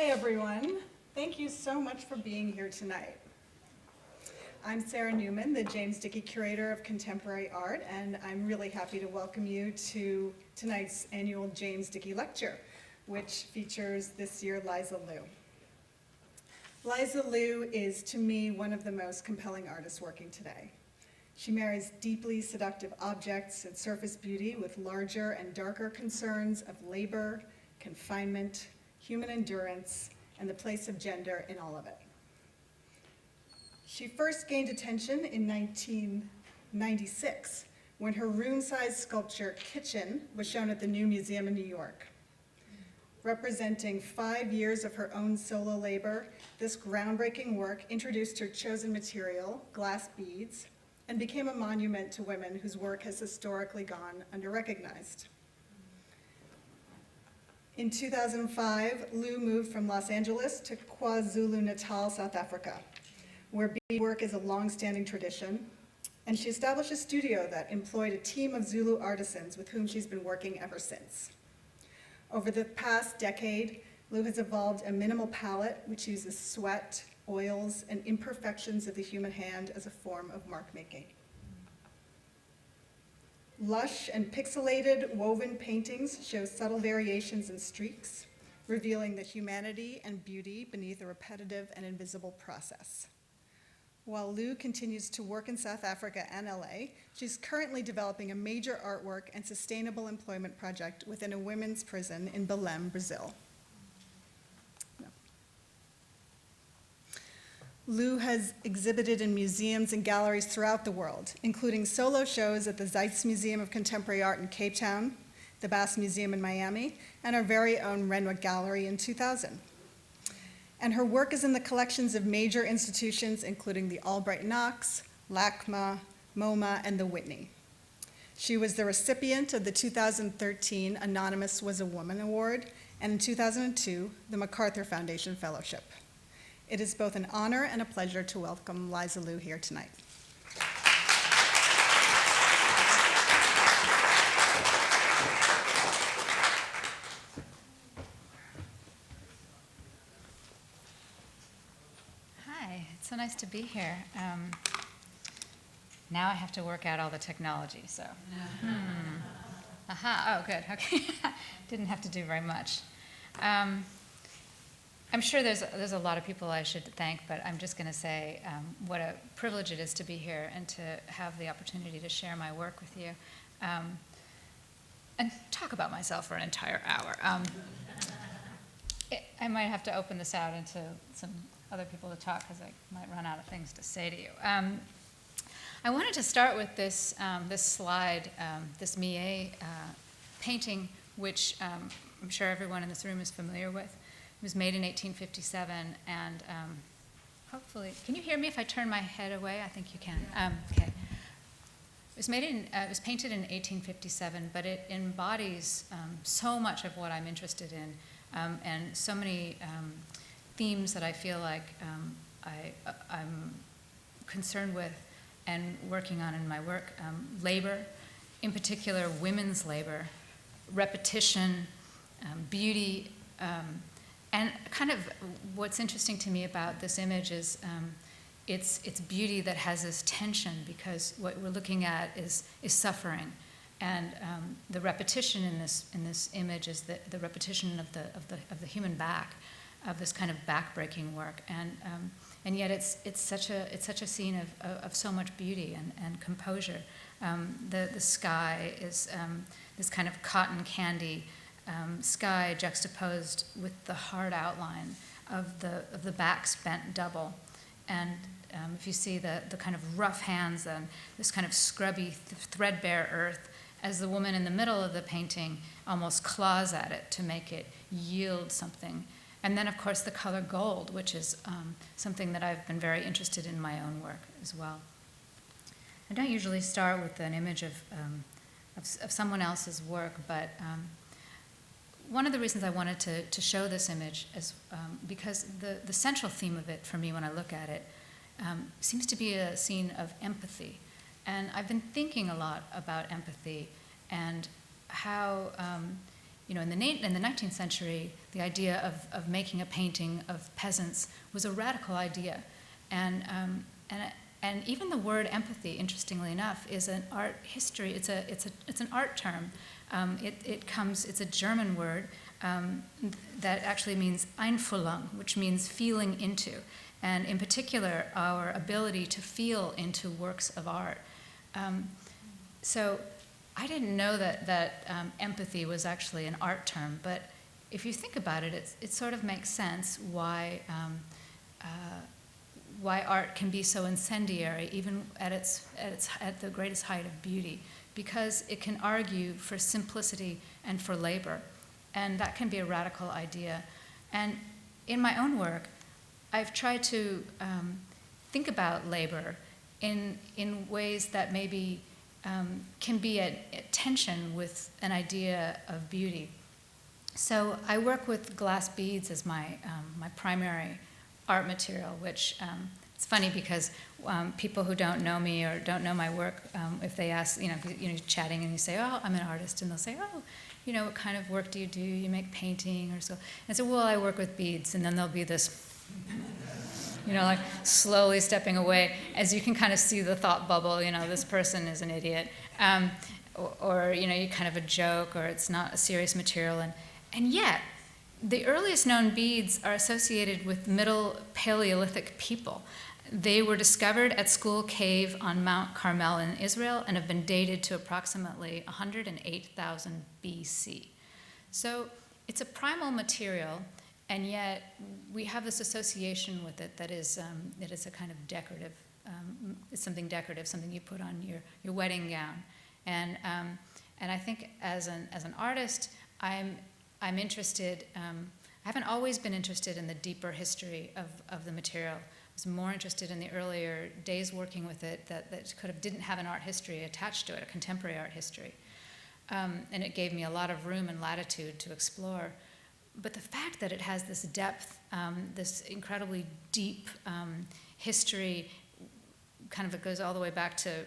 Hi, everyone. Thank you so much for being here tonight. I'm Sarah Newman, the James Dicke Curator of Contemporary Art, and I'm really happy to welcome you to tonight's annual James Dicke Lecture, which features this year Liza Liu. Liza Liu is, to me, one of the most compelling artists working today. She marries deeply seductive objects and surface beauty with larger and darker concerns of labor, confinement, human endurance, and the place of gender in all of it. She first gained attention in 1996 when her room-sized sculpture, Kitchen, was shown at the New Museum in New York. Representing 5 years of her own solo labor, this groundbreaking work introduced her chosen material, glass beads, and became a monument to women whose work has historically gone under-recognized. In 2005, Liu moved from Los Angeles to KwaZulu-Natal, South Africa, where beadwork is a long-standing tradition, and she established a studio that employed a team of Zulu artisans with whom she's been working ever since. Over the past decade, Liu has evolved a minimal palette which uses sweat, oils, and imperfections of the human hand as a form of mark-making. Lush and pixelated woven paintings show subtle variations and streaks, revealing the humanity and beauty beneath a repetitive and invisible process. While Liu continues to work in South Africa and LA, she's currently developing a major artwork and sustainable employment project within a women's prison in Belém, Brazil. Liu has exhibited in museums and galleries throughout the world, including solo shows at the Zeitz Museum of Contemporary Art in Cape Town, the Bass Museum in Miami, and our very own Renwick Gallery in 2000. And her work is in the collections of major institutions, including the Albright Knox, LACMA, MoMA, and the Whitney. She was the recipient of the 2013 Anonymous Was a Woman Award, and in 2002, the MacArthur Foundation Fellowship. It is both an honor and a pleasure to welcome Liza Liu here tonight. Hi, it's so nice to be here. Now I have to work out all the technology, so. Aha, oh, good, okay. Didn't have to do very much. I'm sure there's a lot of people I should thank, but I'm just going to say what a privilege it is to be here and to have the opportunity to share my work with you and talk about myself for an entire hour. I might have to open this out into some other people to talk because I might run out of things to say to you. I wanted to start with this, this slide, this Millet painting, which I'm sure everyone in this room is familiar with. It was made in 1857, and hopefully, can you hear me if I turn my head away? I think you can. Okay. It was painted in 1857, but it embodies so much of what I'm interested in, and so many themes that I feel like I'm concerned with and working on in my work. Labor, in particular women's labor, repetition, beauty, and kind of what's interesting to me about this image is it's beauty that has this tension, because what we're looking at is suffering, and the repetition in this image is the repetition of the human back, of this kind of back-breaking work, and yet it's such a scene of so much beauty and composure. The sky is this kind of cotton candy sky juxtaposed with the hard outline of the backs bent double, and if you see the kind of rough hands and this kind of scrubby, threadbare earth, as the woman in the middle of the painting almost claws at it to make it yield something. And then, of course, the color gold, which is something that I've been very interested in my own work as well. I don't usually start with an image of someone else's work, but one of the reasons I wanted to show this image is because the central theme of it for me when I look at it seems to be a scene of empathy. And I've been thinking a lot about empathy and how in the 19th century, the idea of making a painting of peasants was a radical idea. And even the word empathy, interestingly enough, is an art history. It's an art term. It's a German word that actually means Einfühlung, which means feeling into. And in particular, our ability to feel into works of art. So I didn't know that empathy was actually an art term, but if you think about it, it sort of makes sense why art can be so incendiary, even at the greatest height of beauty, because it can argue for simplicity and for labor, and that can be a radical idea. And in my own work, I've tried to think about labor in ways that maybe can be at tension with an idea of beauty. So I work with glass beads as my primary art material, which it's funny because people who don't know me or don't know my work, if they ask, chatting and you say, oh, I'm an artist, and they'll say, oh, what kind of work do? You make painting or so? And I say, well, I work with beads, and then there'll be this, like slowly stepping away, as you can kind of see the thought bubble, this person is an idiot, or you kind of a joke, or it's not a serious material, and yet, the earliest known beads are associated with Middle Paleolithic people. They were discovered at School Cave on Mount Carmel in Israel and have been dated to approximately 108,000 BC. So it's a primal material, and yet we have this association with it that is a kind of decorative, it's something decorative, something you put on your wedding gown. And I think as an artist, I'm interested, I haven't always been interested in the deeper history of the material. I was more interested in the earlier days working with it that didn't have an art history attached to it, a contemporary art history. And it gave me a lot of room and latitude to explore. But the fact that it has this depth, this incredibly deep history, kind of it goes all the way back to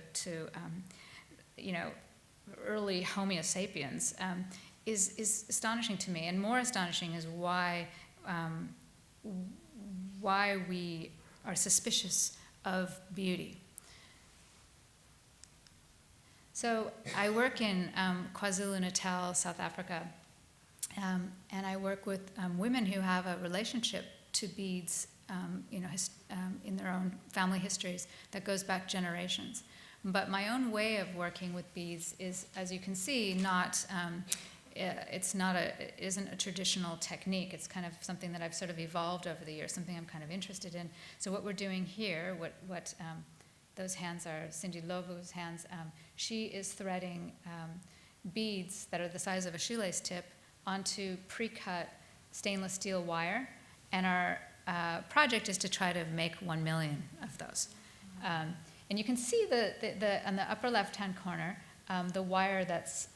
early Homo sapiens, is astonishing to me, and more astonishing is why we are suspicious of beauty. So I work in KwaZulu-Natal, South Africa, and I work with women who have a relationship to beads, in their own family histories that goes back generations. But my own way of working with beads is, as you can see, not. It isn't a traditional technique. It's kind of something that I've sort of evolved over the years, something I'm kind of interested in. So what we're doing here, what those hands are, Cindy Lovu's hands, she is threading beads that are the size of a shoelace tip onto pre-cut stainless steel wire, and our project is to try to make 1 million of those. And you can see on the upper left-hand corner, the wire that's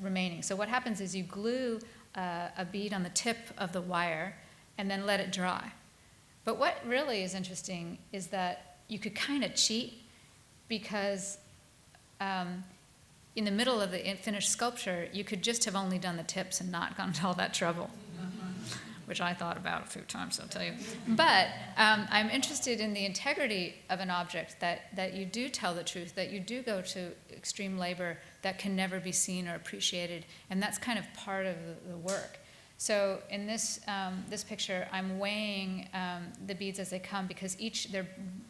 remaining. So what happens is you glue a bead on the tip of the wire and then let it dry. But what really is interesting is that you could kind of cheat, because in the middle of the finished sculpture, you could just have only done the tips and not gone to all that trouble, which I thought about a few times, I'll tell you. But I'm interested in the integrity of an object, that you do tell the truth, that you do go to extreme labor that can never be seen or appreciated, and that's kind of part of the work. So in this picture, I'm weighing the beads as they come, because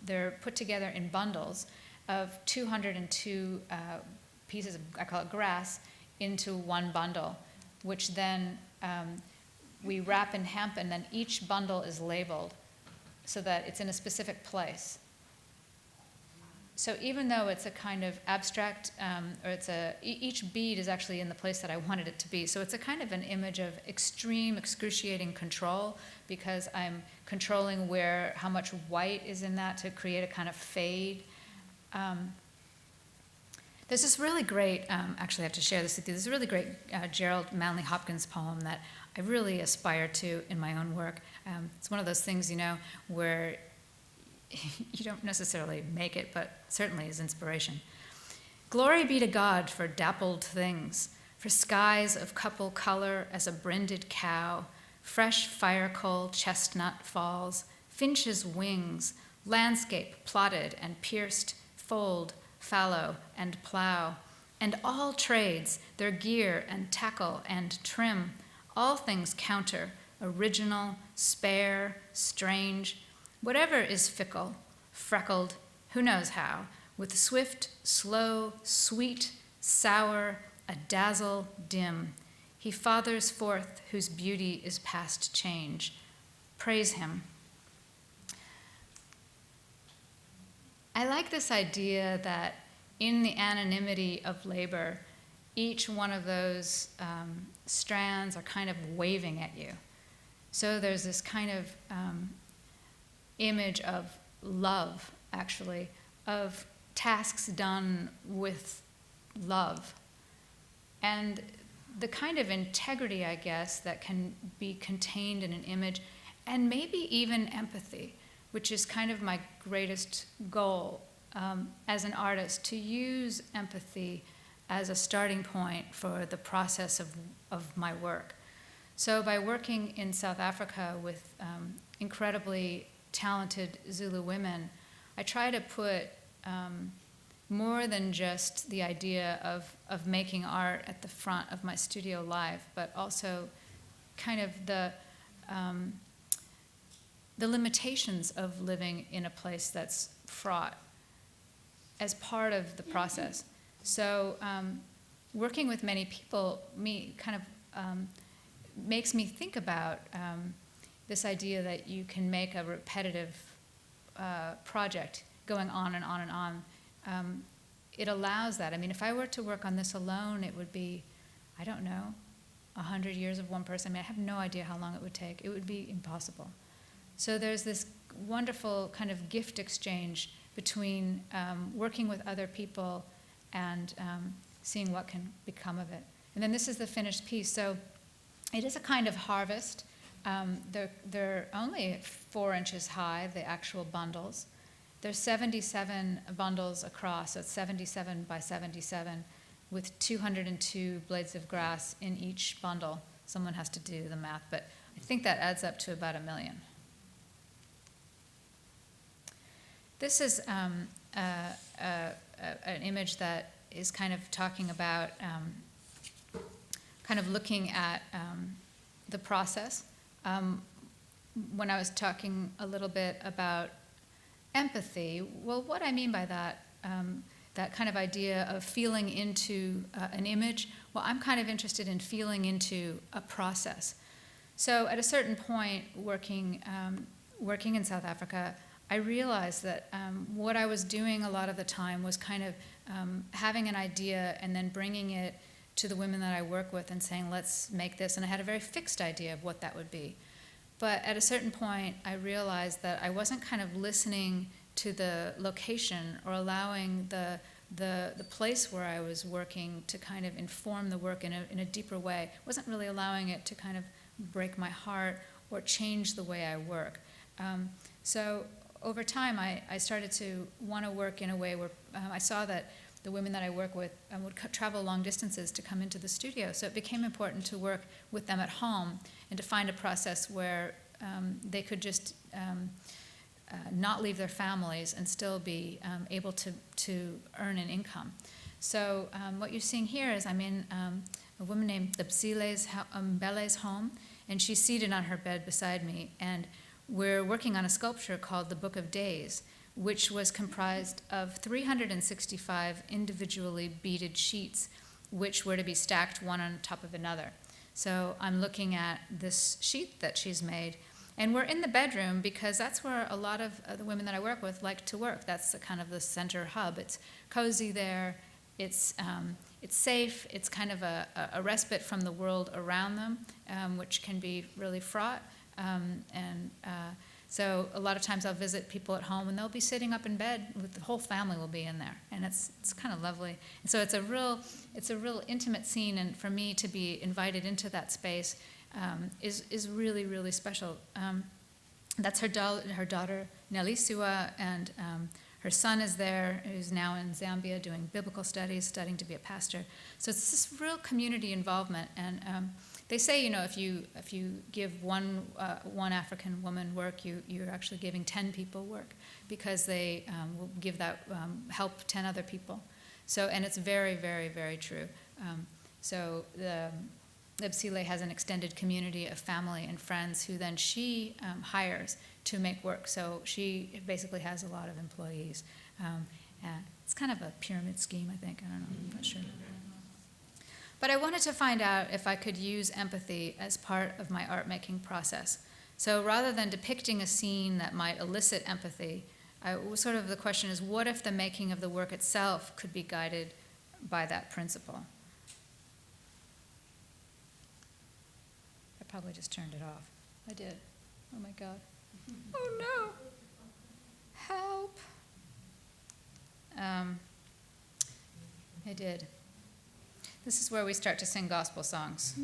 they're put together in bundles of 202 pieces of, I call it grass, into one bundle, which then we wrap in hemp, and then each bundle is labeled so that it's in a specific place. So even though it's a kind of abstract, or each bead is actually in the place that I wanted it to be. So it's a kind of an image of extreme, excruciating control, because I'm controlling how much white is in that to create a kind of fade. There's this really great, actually I have to share this with you, there's a really great Gerald Manley Hopkins poem that I really aspire to in my own work. It's one of those things, where you don't necessarily make it, but certainly is inspiration. Glory be to God for dappled things, for skies of couple color as a brinded cow, fresh fire coal chestnut falls, finch's wings, landscape plotted and pierced, fold, fallow, and plow, and all trades, their gear and tackle and trim, all things counter, original, spare, strange, whatever is fickle, freckled, who knows how, with swift, slow, sweet, sour, a dazzle dim. He fathers forth whose beauty is past change. Praise him. I like this idea that in the anonymity of labor, each one of those strands are kind of waving at you. So there's this kind of image of love, actually, of tasks done with love. And the kind of integrity, I guess, that can be contained in an image, and maybe even empathy, which is kind of my greatest goal as an artist, to use empathy as a starting point for the process of my work. So by working in South Africa with incredibly talented Zulu women, I try to put more than just the idea of making art at the front of my studio life, but also kind of the limitations of living in a place that's fraught as part of the process. So working with many people makes me think about this idea that you can make a repetitive project going on and on and on. It allows that. I mean, if I were to work on this alone, it would be, I don't know, 100 years of one person. I mean, I have no idea how long it would take. It would be impossible. So there's this wonderful kind of gift exchange between working with other people and seeing what can become of it. And then this is the finished piece. So it is a kind of harvest. They're only 4 inches high, the actual bundles. There's 77 bundles across, so it's 77 by 77, with 202 blades of grass in each bundle. Someone has to do the math, but I think that adds up to about 1 million. This is an image that is kind of talking about, kind of looking at the process. When I was talking a little bit about empathy, well, what I mean by that, that kind of idea of feeling into an image, well, I'm kind of interested in feeling into a process. So at a certain point, working in South Africa, I realized that what I was doing a lot of the time was kind of having an idea and then bringing it to the women that I work with and saying, let's make this. And I had a very fixed idea of what that would be. But at a certain point, I realized that I wasn't kind of listening to the location or allowing the place where I was working to kind of inform the work in a deeper way. I wasn't really allowing it to kind of break my heart or change the way I work. So over time, I started to want to work in a way where I saw that the women that I work with would travel long distances to come into the studio. So it became important to work with them at home and to find a process where they could just not leave their families and still be able to earn an income. So what you're seeing here is I'm in a woman named Mbele's home, and she's seated on her bed beside me, and we're working on a sculpture called the Book of Days, which was comprised of 365 individually beaded sheets, which were to be stacked one on top of another. So I'm looking at this sheet that she's made, and we're in the bedroom because that's where a lot of the women that I work with like to work. That's kind of the center hub. It's cozy there. It's safe. It's kind of a respite from the world around them, which can be really fraught. So a lot of times I'll visit people at home and they'll be sitting up in bed with the whole family will be in there, and it's kind of lovely. And so it's a real intimate scene, and for me to be invited into that space is really, really special. That's her daughter Nelisua and Her son is there, who's now in Zambia doing biblical studies, studying to be a pastor. So it's this real community involvement. And they say, if you give one African woman work, you're actually giving 10 people work, because they will give that help 10 other people. So, and it's very, very, very true. So the Lebsile has an extended community of family and friends who then she hires to make work. So she basically has a lot of employees. It's kind of a pyramid scheme, I think. I don't know, I'm not sure. But I wanted to find out if I could use empathy as part of my art-making process. So rather than depicting a scene that might elicit empathy, the question is, what if the making of the work itself could be guided by that principle? I probably just turned it off. I did. Oh my God. Oh no. Help. I did. This is where we start to sing gospel songs.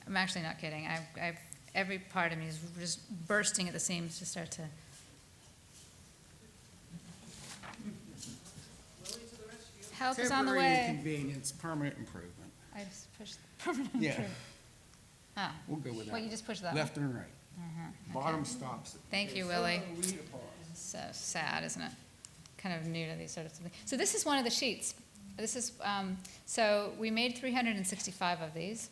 I'm actually not kidding. Every part of me is just bursting at the seams to start to. Help is on the way. Temporary inconvenience, permanent improvement. I just pushed permanent Yeah. improvement. Ah, We'll go with that. well, you just pushed that Left and right. one. Bottom stops it. Thank you, Willie. So sad, isn't it? Kind of new to these sort of things. So this is one of the sheets. This is, so we made 365 of these.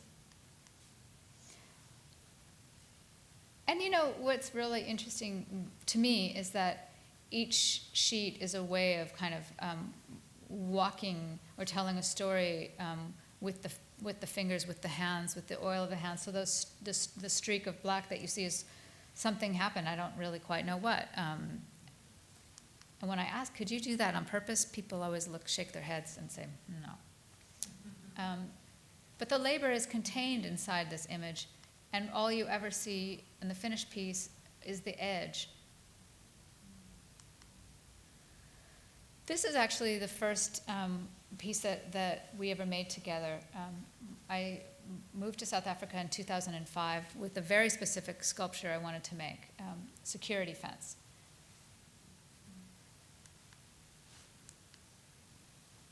And what's really interesting to me is that each sheet is a way of kind of walking or telling a story with the fingers, with the hands, with the oil of the hands. So the streak of black that you see is something happened. I don't really quite know what. And when I ask, could you do that on purpose? People always shake their heads and say, no. But the labor is contained inside this image, and all you ever see in the finished piece is the edge. This is actually the first piece that we ever made together. I moved to South Africa in 2005 with a very specific sculpture I wanted to make, security fence.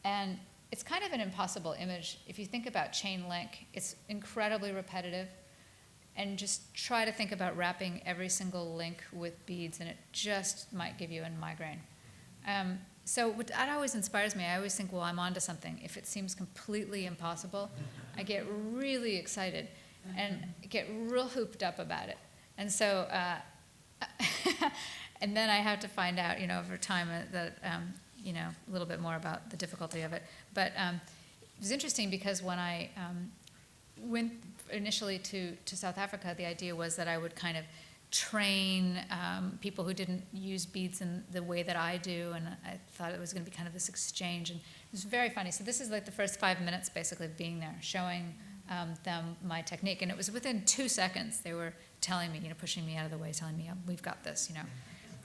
And it's kind of an impossible image. If you think about chain link, it's incredibly repetitive. And just try to think about wrapping every single link with beads, and it just might give you a migraine. So that always inspires me. I always think, well, I'm onto something. If it seems completely impossible, I get really excited and get real hooped up about it. And so, and then I have to find out, over time that, a little bit more about the difficulty of it. But it was interesting because when I went initially to South Africa, the idea was that I would kind of train people who didn't use beads in the way that I do, and I thought it was going to be kind of this exchange, and it was very funny. So this is like the first 5 minutes basically of being there, showing them my technique, and it was within 2 seconds they were telling me, pushing me out of the way, telling me, we've got this,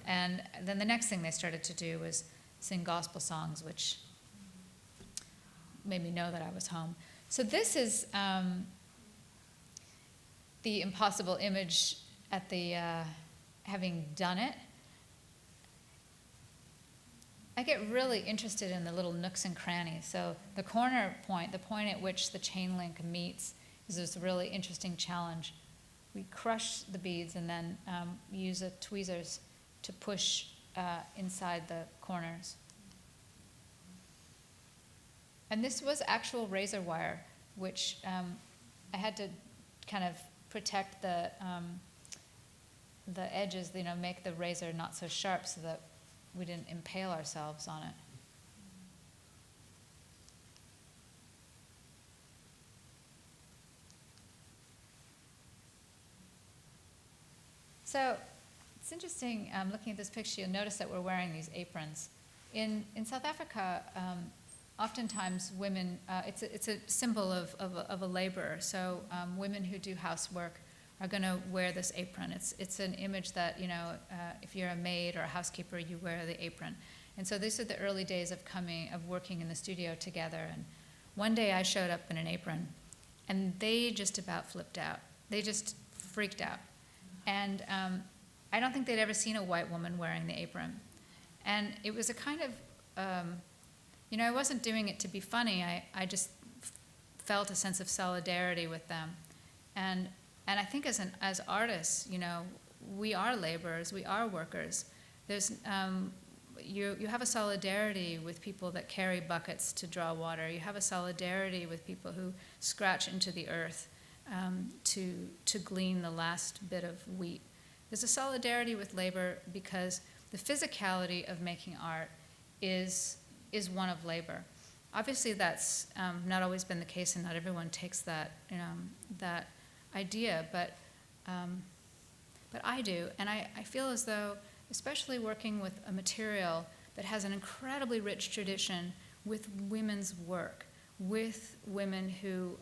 And then the next thing they started to do was sing gospel songs, which made me know that I was home. So this is the impossible image at the having done it. I get really interested in the little nooks and crannies. So the corner point, the point at which the chain link meets, is this really interesting challenge. We crush the beads and then use tweezers to push inside the corners. And this was actual razor wire, which I had to kind of protect the edges, make the razor not so sharp so that we didn't impale ourselves on it. So it's interesting looking at this picture, you'll notice that we're wearing these aprons. In South Africa, oftentimes women, it's a symbol of a laborer. So women who do housework are going to wear this apron. It's an image that, if you're a maid or a housekeeper, you wear the apron. And so these are the early days of working in the studio together. And one day I showed up in an apron, and they just about flipped out. They just freaked out. And I don't think they'd ever seen a white woman wearing the apron. And it was a kind of, I wasn't doing it to be funny. I just felt a sense of solidarity with them. And I think as artists, we are laborers, we are workers. There's, you have a solidarity with people that carry buckets to draw water. You have a solidarity with people who scratch into the earth to glean the last bit of wheat. There's a solidarity with labor because the physicality of making art is one of labor. Obviously, that's not always been the case, and not everyone takes that that idea. But I do, and I feel as though, especially working with a material that has an incredibly rich tradition with women's work, with women who,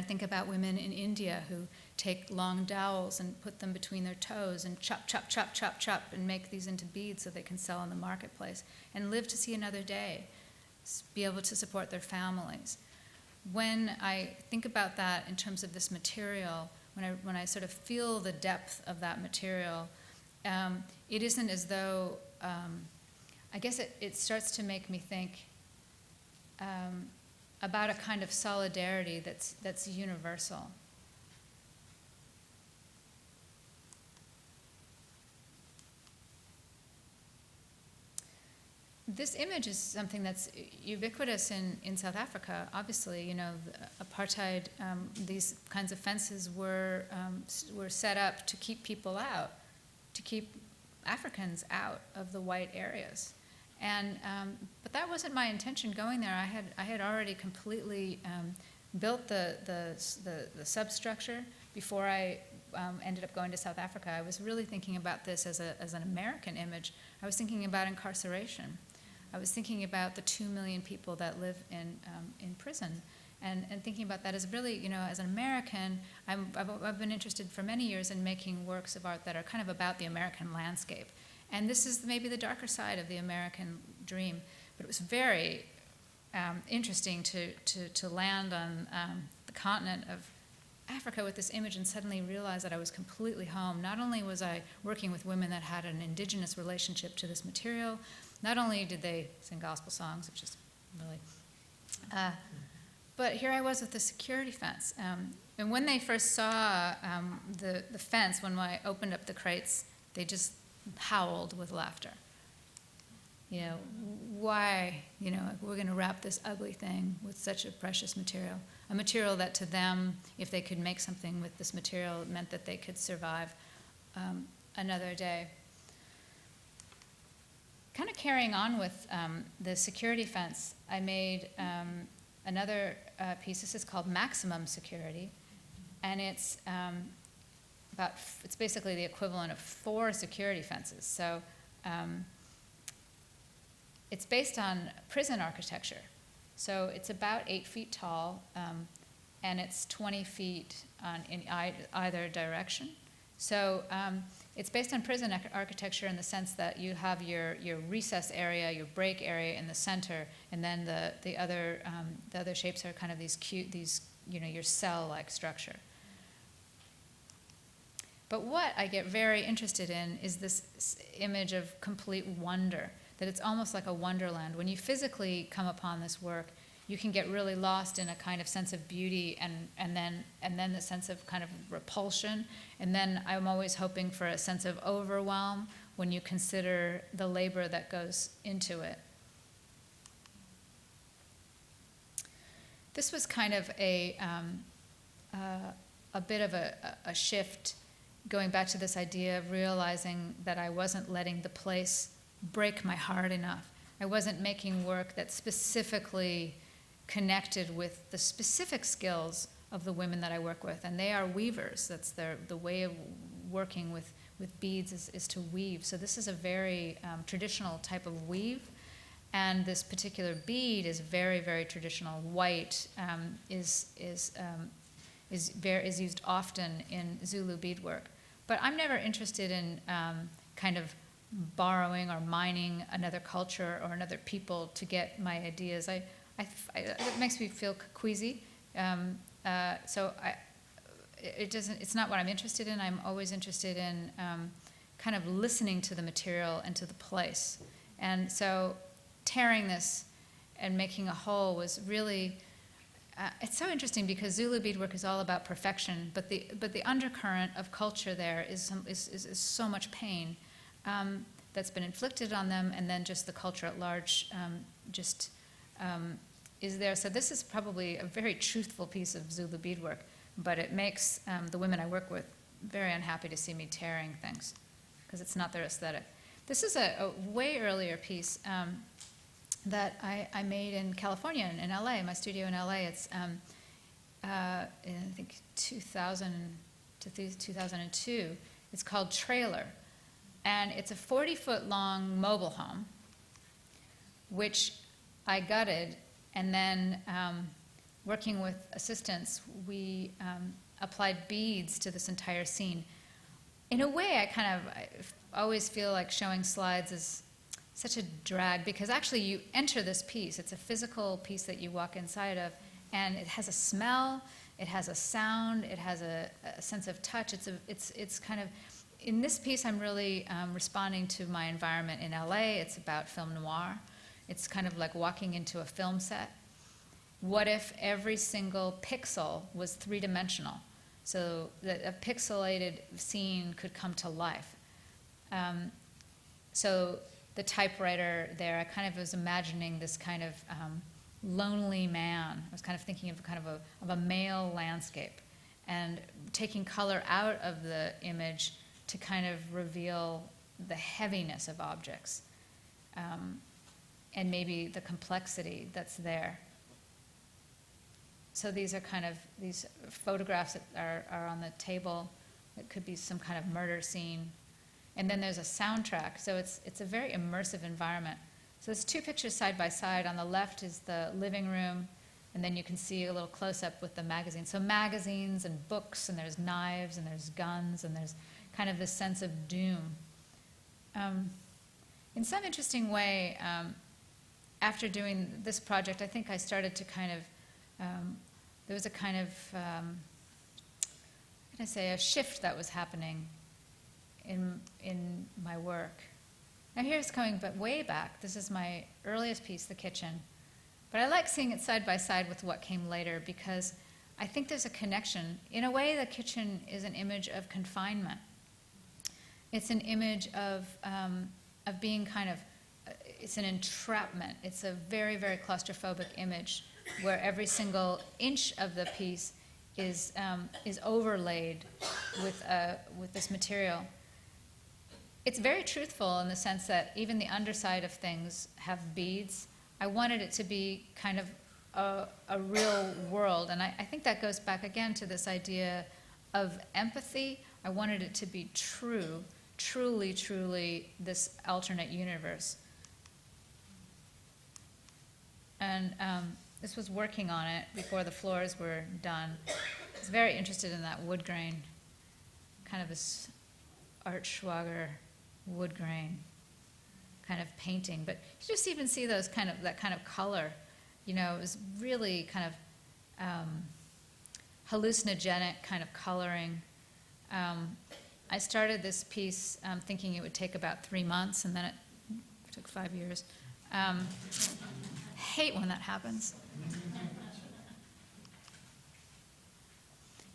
think about women in India who take long dowels and put them between their toes and chop, chop, chop, chop, chop, and make these into beads so they can sell in the marketplace and live to see another day, be able to support their families. When I think about that in terms of this material, when I sort of feel the depth of that material, it isn't as though, I guess it starts to make me think about a kind of solidarity that's universal. This image is something that's ubiquitous in South Africa. Obviously, the apartheid, these kinds of fences were set up to keep people out, to keep Africans out of the white areas. And but that wasn't my intention going there. I had already completely built the substructure before I ended up going to South Africa. I was really thinking about this as an American image. I was thinking about incarceration. I was thinking about the 2 million people that live in prison, and thinking about that as really, as an American, I've been interested for many years in making works of art that are kind of about the American landscape. And this is maybe the darker side of the American dream. But it was very interesting to land on the continent of Africa with this image and suddenly realize that I was completely home. Not only was I working with women that had an indigenous relationship to this material, not only did they sing gospel songs, which is really, but here I was with the security fence. And when they first saw the fence, when I opened up the crates, they just howled with laughter. Why, we're going to wrap this ugly thing with such a precious material, a material that to them, if they could make something with this material, it meant that they could survive another day. Kind of carrying on with the security fence, I made another piece. This is called Maximum Security, and it's basically the equivalent of 4 security fences. So it's based on prison architecture. So it's about 8 feet tall, and it's 20 feet in either direction. So it's based on prison architecture in the sense that you have your recess area, your break area in the center, and then the other shapes are kind of your cell-like structure. But what I get very interested in is this image of complete wonder, that it's almost like a wonderland. When you physically come upon this work, you can get really lost in a kind of sense of beauty and then the sense of kind of repulsion. And then I'm always hoping for a sense of overwhelm when you consider the labor that goes into it. This was kind of a bit of a shift, going back to this idea of realizing that I wasn't letting the place break my heart enough. I wasn't making work that specifically connected with the specific skills of the women that I work with, and they are weavers. That's the way of working with beads is to weave. So this is a very traditional type of weave, and this particular bead is very, very traditional. White is used often in Zulu beadwork. But I'm never interested in kind of borrowing or mining another culture or another people to get my ideas. It makes me feel queasy. So it's not what I'm interested in. I'm always interested in kind of listening to the material and to the place. And so tearing this and making a whole was really, it's so interesting because Zulu beadwork is all about perfection, but the undercurrent of culture there is so much pain that's been inflicted on them, and then just the culture at large is there. So this is probably a very truthful piece of Zulu beadwork, but it makes the women I work with very unhappy to see me tearing things, because it's not their aesthetic. This is a way earlier piece that I made in California, in LA, my studio in LA. It's in, I think, 2000 to 2002. It's called Trailer. And it's a 40-foot long mobile home, which I gutted, and then working with assistants, we applied beads to this entire scene. In a way, I always feel like showing slides is such a drag, because actually you enter this piece. It's a physical piece that you walk inside of, and it has a smell, it has a sound, it has a sense of touch. It's kind of, in this piece, I'm really responding to my environment in LA. It's about film noir. It's kind of like walking into a film set. What if every single pixel was three-dimensional, so that a pixelated scene could come to life? So the typewriter there, I kind of was imagining this kind of lonely man. I was kind of thinking of a male landscape, and taking color out of the image to kind of reveal the heaviness of objects, and maybe the complexity that's there. So these are these photographs that are on the table. It could be some kind of murder scene. And then there's a soundtrack, so it's a very immersive environment. So there's two pictures side by side. On the left is the living room, and then you can see a little close-up with the magazines. So magazines and books, and there's knives, and there's guns, and there's kind of this sense of doom. In some interesting way, after doing this project, I think I started to kind of, there was a kind of, how can I say, a shift that was happening in my work. Now here's going but way back. This is my earliest piece, The Kitchen. But I like seeing it side by side with what came later, because I think there's a connection. In a way, The Kitchen is an image of confinement. It's an image of being kind of, it's an entrapment. It's a very, very claustrophobic image where every single inch of the piece is overlaid with this material. It's very truthful in the sense that even the underside of things have beads. I wanted it to be kind of a real world, and I think that goes back again to this idea of empathy. I wanted it to be true, truly, truly this alternate universe. And this was working on it before the floors were done. I was very interested in that wood grain, kind of this Art Schwager wood grain kind of painting. But you just even see that kind of color. You know, it was really kind of hallucinogenic kind of coloring. I started this piece thinking it would take about 3 months, and then it took 5 years. Hate when that happens.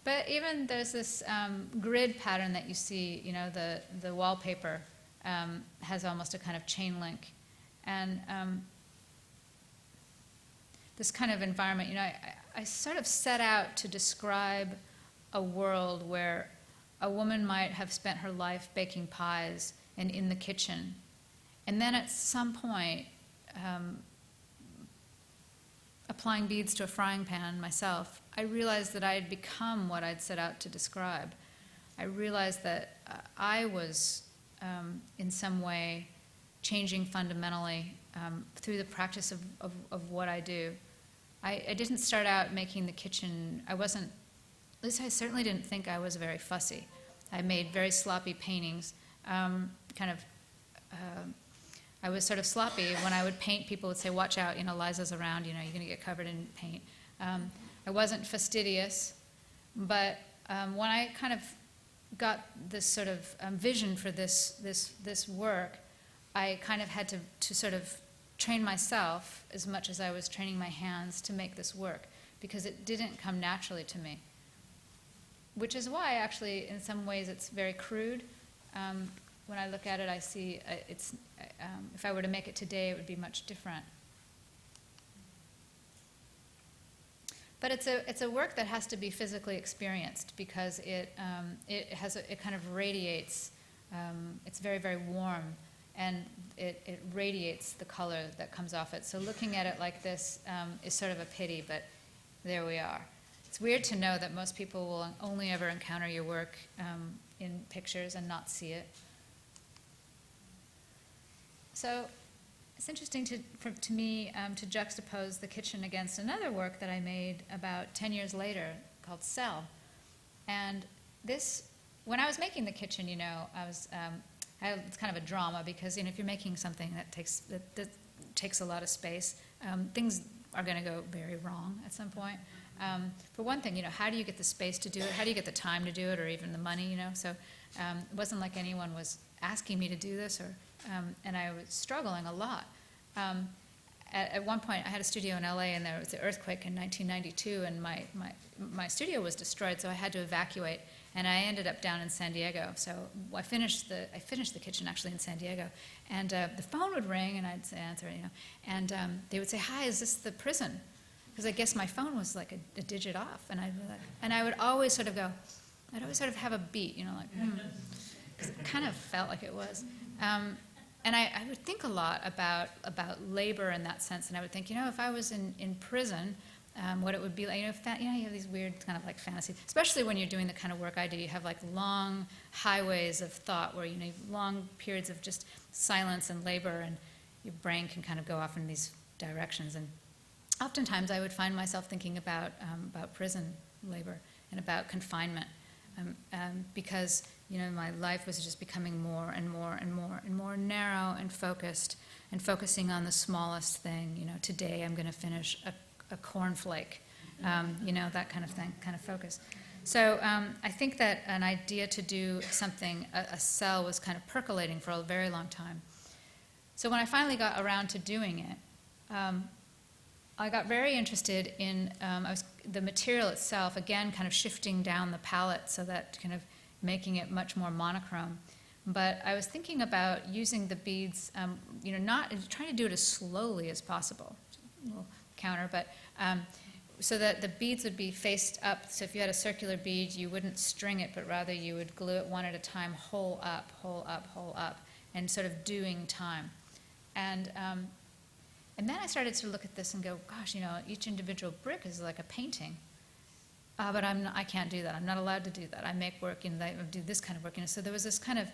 But even there's this grid pattern that you see, you know, the wallpaper has almost a kind of chain link. And this kind of environment, you know, I sort of set out to describe a world where a woman might have spent her life baking pies and in the kitchen. And then at some point, applying beads to a frying pan myself, I realized that I had become what I'd set out to describe. I realized that I was, in some way, changing fundamentally through the practice of what I do. I didn't start out making the kitchen. I wasn't, at least I certainly didn't think I was very fussy. I made very sloppy paintings, I was sort of sloppy. When I would paint, people would say, watch out, you know, Liza's around, you know, you're going to get covered in paint. I wasn't fastidious, but when I kind of got this sort of vision for this work, I kind of had to sort of train myself as much as I was training my hands to make this work, because it didn't come naturally to me. Which is why, actually, in some ways, it's very crude. When I look at it, I see if I were to make it today, it would be much different. But it's a work that has to be physically experienced, because it kind of radiates. It's very, very warm, and it radiates the color that comes off it. So looking at it like this is sort of a pity, but there we are. It's weird to know that most people will only ever encounter your work in pictures and not see it. So it's interesting to me to juxtapose the kitchen against another work that I made about 10 years later called Cell. And this, when I was making the kitchen, it's kind of a drama, because if you're making something that takes a lot of space, things are going to go very wrong at some point. For one thing, how do you get the space to do it? How do you get the time to do it, or even the money? So it wasn't like anyone was asking me to do this, and I was struggling a lot. At one point, I had a studio in LA, and there was the earthquake in 1992, and my studio was destroyed, so I had to evacuate, and I ended up down in San Diego. So I finished the kitchen actually in San Diego, and the phone would ring, and I'd answer, and they would say, "Hi, is this the prison?" Because I guess my phone was like a digit off, and I would always sort of go, I'd always sort of have a beat, because it kind of felt like it was. And I would think a lot about labor in that sense, and I would think, if I was in prison, what it would be like. You have these weird kind of like fantasies, especially when you're doing the kind of work I do. You have like long highways of thought where you have long periods of just silence and labor, and your brain can kind of go off in these directions. And oftentimes I would find myself thinking about prison labor and about confinement, because my life was just becoming more and more and more and more narrow and focused, and focusing on the smallest thing. Today I'm going to finish a cornflake, that kind of thing, kind of focus. So I think that an idea to do something, a cell, was kind of percolating for a very long time. So when I finally got around to doing it, I got very interested in the material itself, again, kind of shifting down the palette so that kind of making it much more monochrome. But I was thinking about using the beads, not trying to do it as slowly as possible, a little counter, but so that the beads would be faced up. So if you had a circular bead, you wouldn't string it, but rather you would glue it one at a time, hole up, hole up, hole up, and sort of doing time. And then I started to look at this and go, gosh, each individual brick is like a painting. But I can't do that. I'm not allowed to do that. I make work, I do this kind of work. So there was this kind of,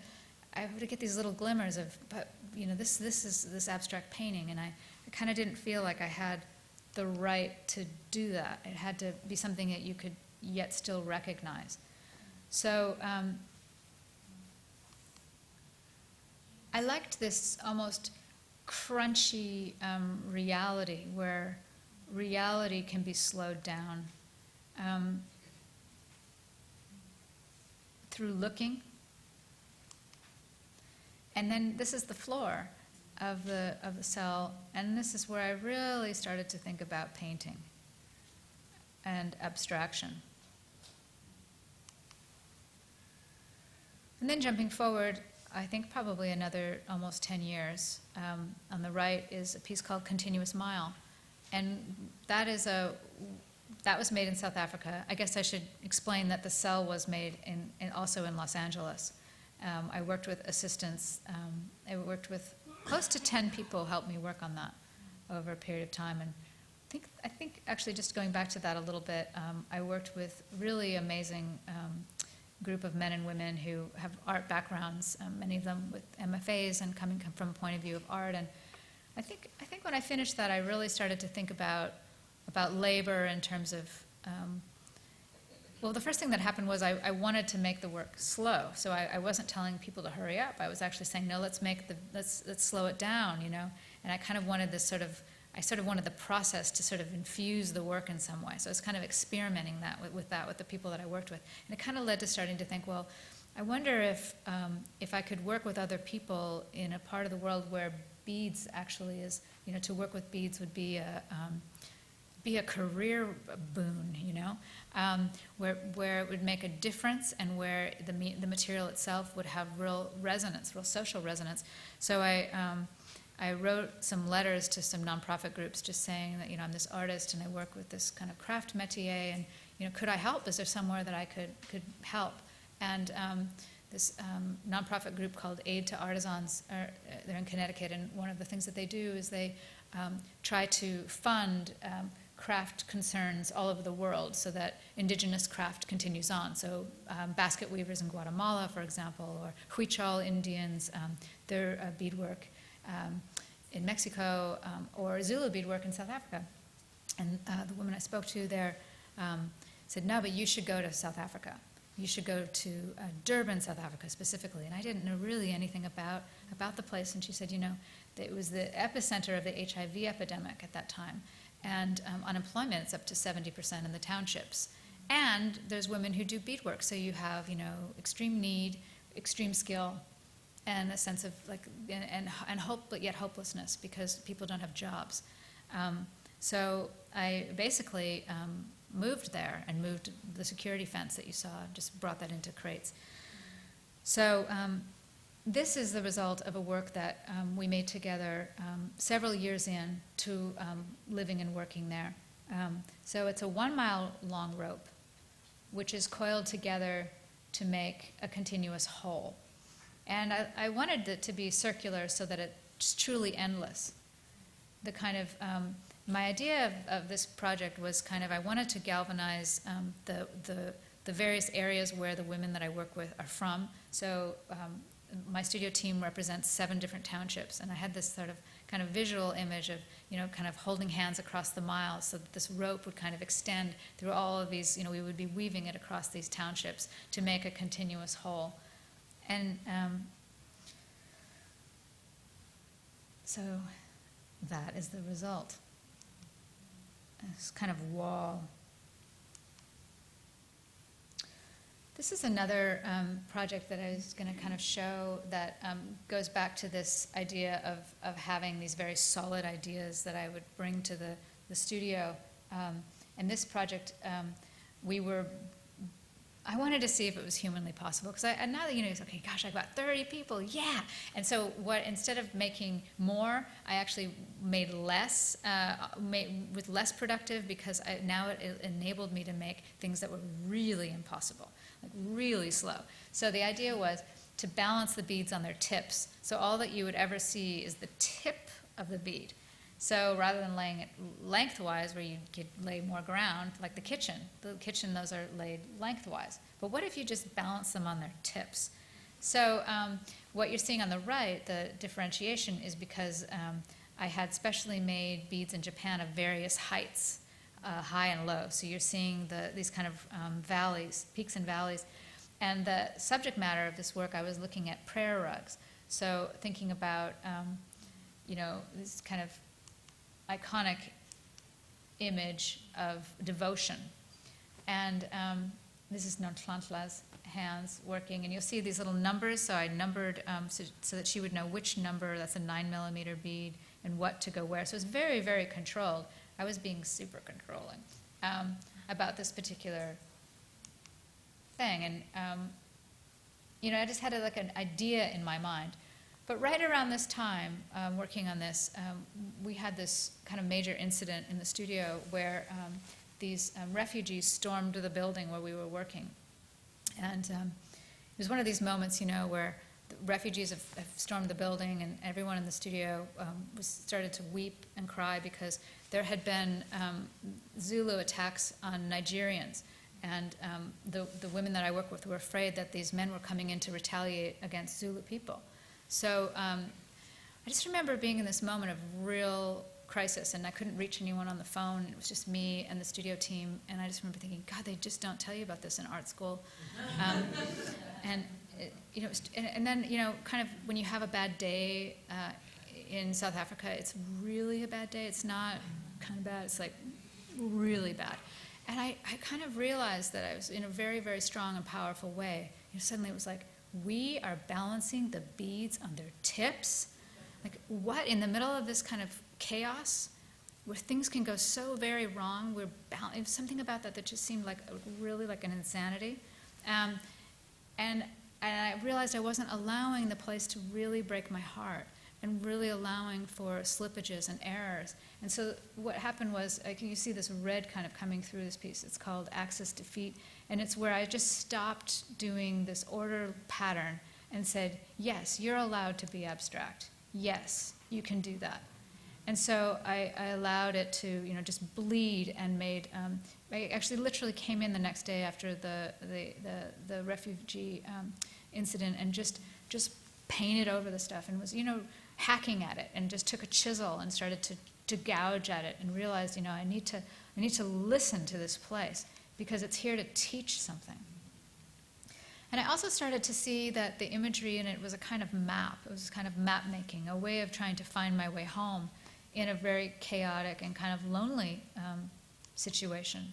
I would get these little glimmers of, but this is this abstract painting, and I kind of didn't feel like I had the right to do that. It had to be something that you could yet still recognize. So I liked this almost crunchy reality, where reality can be slowed down through looking. And then this is the floor of the cell, and this is where I really started to think about painting and abstraction. And then jumping forward, I think probably another almost 10 years, on the right is a piece called Continuous Mile. And that was made in South Africa. I guess I should explain that the cell was made also in Los Angeles. I worked with assistants. I worked with close to 10 people helped me work on that over a period of time. And I think actually just going back to that a little bit, I worked with really amazing group of men and women who have art backgrounds, many of them with MFAs and coming from a point of view of art. And I think when I finished that, I really started to think about labor in terms of, well, the first thing that happened was I wanted to make the work slow. So I wasn't telling people to hurry up. I was actually saying, no, let's slow it down, And I kind of wanted this sort of I sort of wanted the process to sort of infuse the work in some way. So I was kind of experimenting with the people that I worked with. And it kind of led to starting to think, well, I wonder if I could work with other people in a part of the world where beads actually is, to work with beads would be a career boon, where it would make a difference and where the material itself would have real resonance, real social resonance. So I wrote some letters to some nonprofit groups just saying that, I'm this artist and I work with this kind of craft métier, and, could I help? Is there somewhere that I could help? And this nonprofit group called Aid to Artisans, they're in Connecticut, and one of the things that they do is they try to fund craft concerns all over the world so that indigenous craft continues on. So basket weavers in Guatemala, for example, or Huichol Indians, their beadwork in Mexico, or Zulu beadwork in South Africa. And the woman I spoke to there said, no, but you should go to South Africa. You should go to Durban, South Africa specifically. And I didn't know really anything about the place. And she said, it was the epicenter of the HIV epidemic at that time. And unemployment is up to 70% in the townships. And there's women who do beadwork. So you have, extreme need, extreme skill, and a sense of and hope, but yet hopelessness because people don't have jobs. So I basically moved there and moved the security fence that you saw, just brought that into crates. So this is the result of a work that we made together several years in to living and working there. So it's a 1 mile long rope, which is coiled together to make a continuous whole. And I wanted it to be circular so that it's truly endless. The kind of, my idea of this project was I wanted to galvanize the various areas where the women that I work with are from. So my studio team represents 7 different townships, and I had this kind of visual image of, kind of holding hands across the miles so that this rope would kind of extend through all of these, we would be weaving it across these townships to make a continuous whole. And so that is the result. This kind of wall. This is another project that I was going to kind of show that goes back to this idea of having these very solid ideas that I would bring to the studio. And this project, I wanted to see if it was humanly possible, because now that it's okay, gosh, I've got 30 people, yeah. And so instead of making more, I actually made less, with less productive, because now it enabled me to make things that were really impossible, like really slow. So the idea was to balance the beads on their tips. So all that you would ever see is the tip of the bead. So rather than laying it lengthwise, where you could lay more ground, like the kitchen, those are laid lengthwise. But what if you just balance them on their tips? So what you're seeing on the right, the differentiation, is because I had specially made beads in Japan of various heights, high and low. So you're seeing these kind of valleys, peaks and valleys. And the subject matter of this work, I was looking at prayer rugs. So thinking about, this kind of iconic image of devotion. And this is Nontlantla's hands working, and you'll see these little numbers. So I numbered so that she would know which number, that's a 9mm bead, and what to go where. So it's very, very controlled. I was being super controlling about this particular thing. And, I just had an idea in my mind. But right around this time, working on this, we had this kind of major incident in the studio where these refugees stormed the building where we were working. And it was one of these moments, where the refugees have stormed the building, and everyone in the studio started to weep and cry because there had been Zulu attacks on Nigerians. And the women that I work with were afraid that these men were coming in to retaliate against Zulu people. So I just remember being in this moment of real crisis, and I couldn't reach anyone on the phone. It was just me and the studio team, and I just remember thinking, God, they just don't tell you about this in art school. And then, kind of when you have a bad day in South Africa, it's really a bad day. It's not kind of bad, it's like really bad. And I kind of realized that I was in a very, very strong and powerful way. Suddenly it was like, we are balancing the beads on their tips. Like, what, in the middle of this kind of chaos, where things can go so very wrong, it was something about that just seemed like really like an insanity. And I realized I wasn't allowing the place to really break my heart and really allowing for slippages and errors. And so what happened was, you see this red kind of coming through this piece. It's called Axis Defeat, and it's where I just stopped doing this order pattern and said, yes, you're allowed to be abstract. Yes, you can do that. And so I allowed it to, just bleed and made. I actually literally came in the next day after the refugee incident and just painted over the stuff and was, hacking at it, and just took a chisel and started to gouge at it and realized, I need to listen to this place because it's here to teach something. And I also started to see that the imagery in it was a kind of map. It was kind of map making, a way of trying to find my way home in a very chaotic and kind of lonely situation.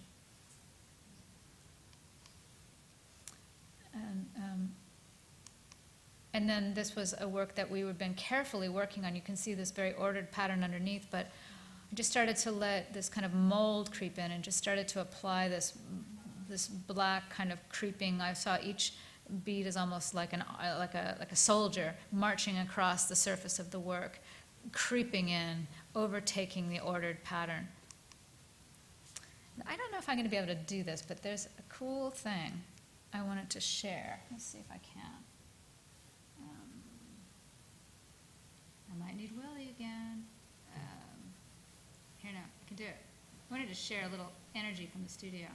And then this was a work that we had been carefully working on. You can see this very ordered pattern underneath, but I just started to let this kind of mold creep in and just started to apply this black kind of creeping. I saw each bead as almost like a soldier marching across the surface of the work, creeping in, overtaking the ordered pattern. I don't know if I'm going to be able to do this, but there's a cool thing I wanted to share. Let's see if I can. I might need Willie again. Here, no, I can do it. I wanted to share a little energy from the studio.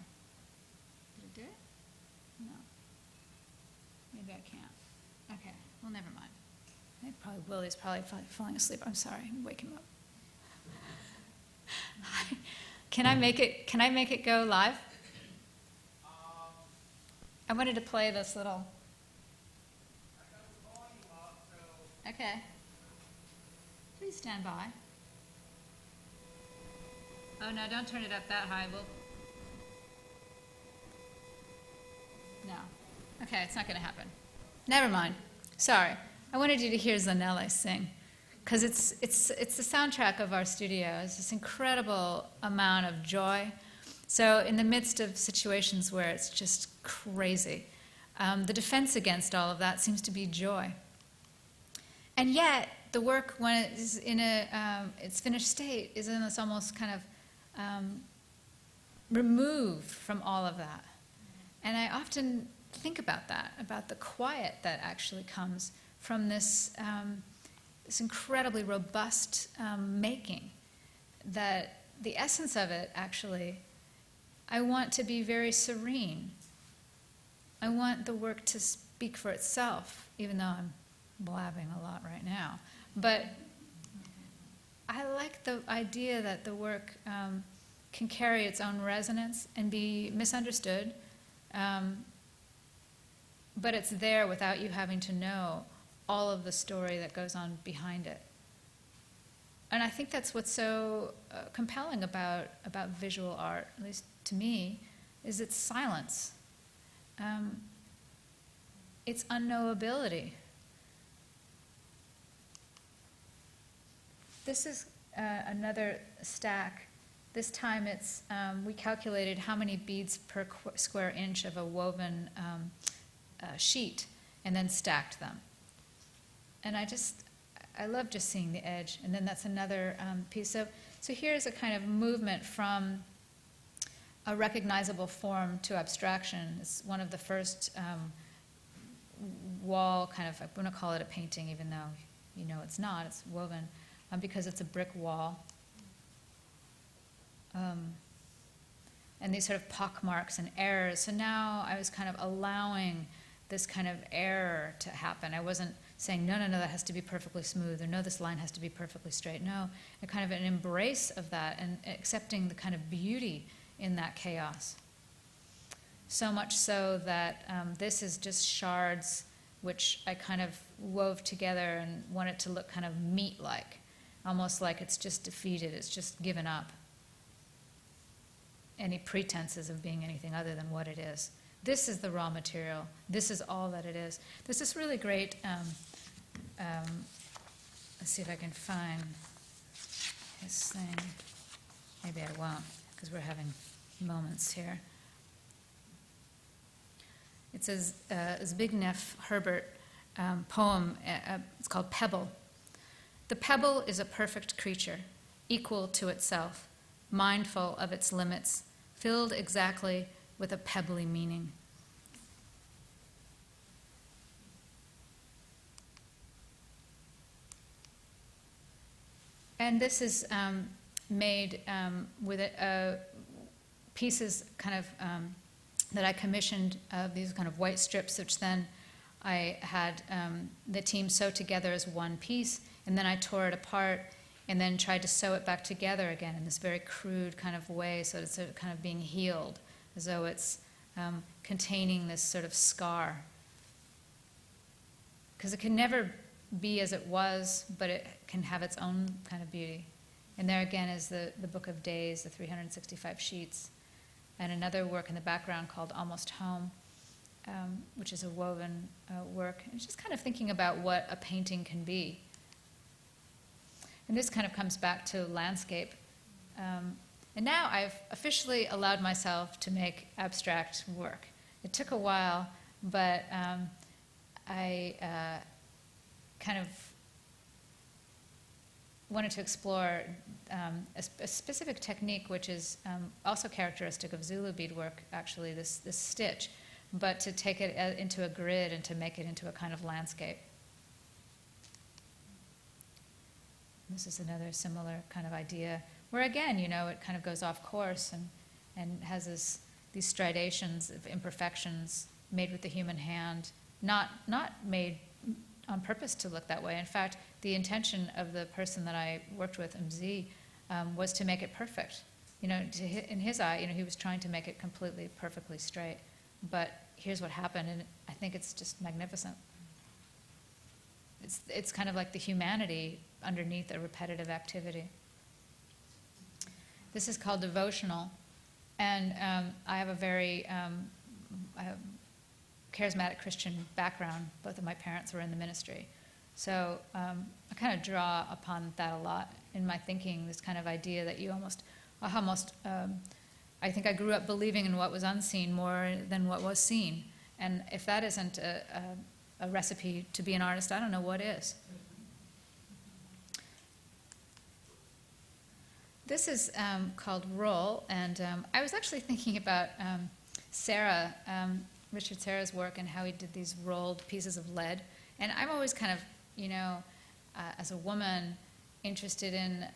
Did it do it? No. Maybe I can't. Okay, well, never mind. I think Willie's probably falling asleep. I'm sorry, wake him up. Can I make it go live? I wanted to play this little. Okay. Please stand by. Oh no, don't turn it up that high. No. Okay, it's not going to happen. Never mind. Sorry. I wanted you to hear Zanelle sing, because it's the soundtrack of our studio. It's this incredible amount of joy. So in the midst of situations where it's just crazy, the defense against all of that seems to be joy. And yet, the work, when it is in its finished state, is in this almost kind of removed from all of that. And I often think about that, about the quiet that actually comes from this incredibly robust making. That the essence of it, actually, I want to be very serene. I want the work to speak for itself, even though I'm blabbing a lot right now. But I like the idea that the work can carry its own resonance and be misunderstood, but it's there without you having to know all of the story that goes on behind it. And I think that's what's so compelling about visual art, at least to me, is its silence. Its unknowability. This is another stack. This time it's, we calculated how many beads per square inch of a woven sheet and then stacked them. And I love just seeing the edge. And then that's another piece. So here's a kind of movement from a recognizable form to abstraction. It's one of the first wall kind of, I'm going to call it a painting, even though it's not, it's woven, because it's a brick wall. And these sort of pockmarks and errors. So now I was kind of allowing this kind of error to happen. I wasn't saying, no, that has to be perfectly smooth, or no, this line has to be perfectly straight. No, a kind of an embrace of that and accepting the kind of beauty in that chaos. So much so that this is just shards which I kind of wove together and wanted to look kind of meat-like. almost like it's just defeated, it's just given up any pretenses of being anything other than what it is. This is the raw material. This is all that it is. There's this really great, let's see if I can find his thing. Maybe I won't, because we're having moments here. It's a Zbigniew Herbert poem. It's called Pebble. The pebble is a perfect creature, equal to itself, mindful of its limits, filled exactly with a pebbly meaning. And this is made with pieces kind of that I commissioned, these kind of white strips, which then I had the team sew together as one piece, and then I tore it apart and then tried to sew it back together again in this very crude kind of way, so it's kind of being healed, as though it's containing this sort of scar. Because it can never be as it was, but it can have its own kind of beauty. And there again is the Book of Days, the 365 sheets, and another work in the background called Almost Home, which is a woven work. And just kind of thinking about what a painting can be. And this kind of comes back to landscape. And now I've officially allowed myself to make abstract work. It took a while, but I kind of wanted to explore a specific technique which is also characteristic of Zulu beadwork, actually, this stitch, but to take it into a grid and to make it into a kind of landscape. This is another similar kind of idea where, again, it kind of goes off course and has these striations of imperfections made with the human hand, not made on purpose to look that way. In fact, the intention of the person that I worked with, MZ, was to make it perfect. In his eye, he was trying to make it completely, perfectly straight. But here's what happened, and I think it's just magnificent. It's kind of like the humanity underneath a repetitive activity. This is called Devotional, and I have a very charismatic Christian background. Both of my parents were in the ministry. So I kind of draw upon that a lot in my thinking, this kind of idea that you almost I think I grew up believing in what was unseen more than what was seen. And if that isn't a recipe to be an artist, I don't know what is. This is called Roll, and I was actually thinking about Sarah, Richard Serra's work, and how he did these rolled pieces of lead. And I'm always kind of, as a woman, interested in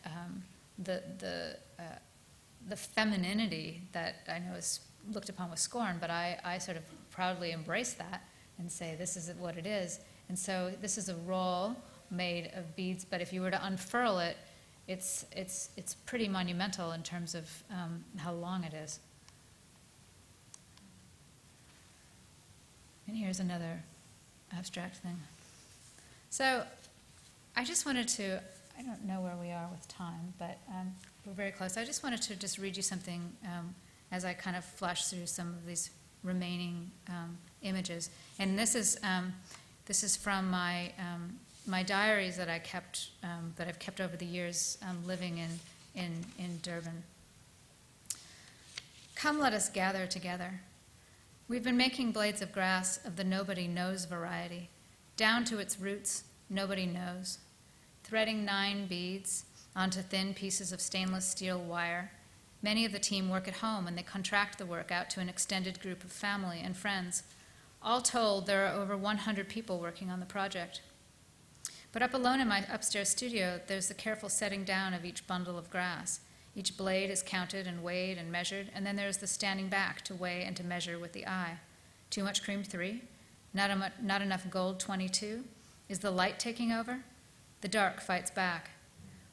the femininity that I know is looked upon with scorn, but I sort of proudly embrace that and say this is what it is. And so this is a roll made of beads, but if you were to unfurl it, it's pretty monumental in terms of how long it is. And here's another abstract thing. So I just wanted to, I don't know where we are with time, but we're very close. I just wanted to just read you something as I kind of flash through some of these remaining images. And this is from my diaries that I kept, that I've kept over the years living in Durban. Come, let us gather together. We've been making blades of grass of the nobody knows variety, down to its roots, nobody knows, threading 9 beads onto thin pieces of stainless steel wire. Many of the team work at home, and they contract the work out to an extended group of family and friends. All told, there are over 100 people working on the project. But up alone in my upstairs studio, there's the careful setting down of each bundle of grass. Each blade is counted and weighed and measured, and then there's the standing back to weigh and to measure with the eye. Too much cream, 3? Not enough gold, 22? Is the light taking over? The dark fights back.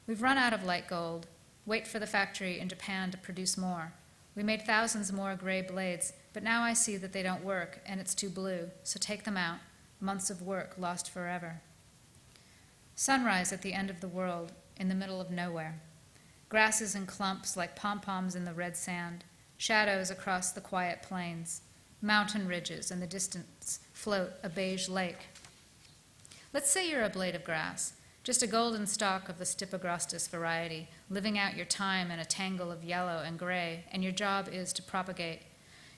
We've run out of light gold. Wait for the factory in Japan to produce more. We made thousands more gray blades, but now I see that they don't work, and it's too blue, so take them out. Months of work lost forever. Sunrise at the end of the world. in the middle of nowhere. Grasses in clumps like pom-poms in the red sand, shadows across the quiet plains, mountain ridges, in the distance float a beige lake. Let's say you're a blade of grass, just a golden stalk of the Stipagrostis variety, living out your time in a tangle of yellow and gray, and your job is to propagate.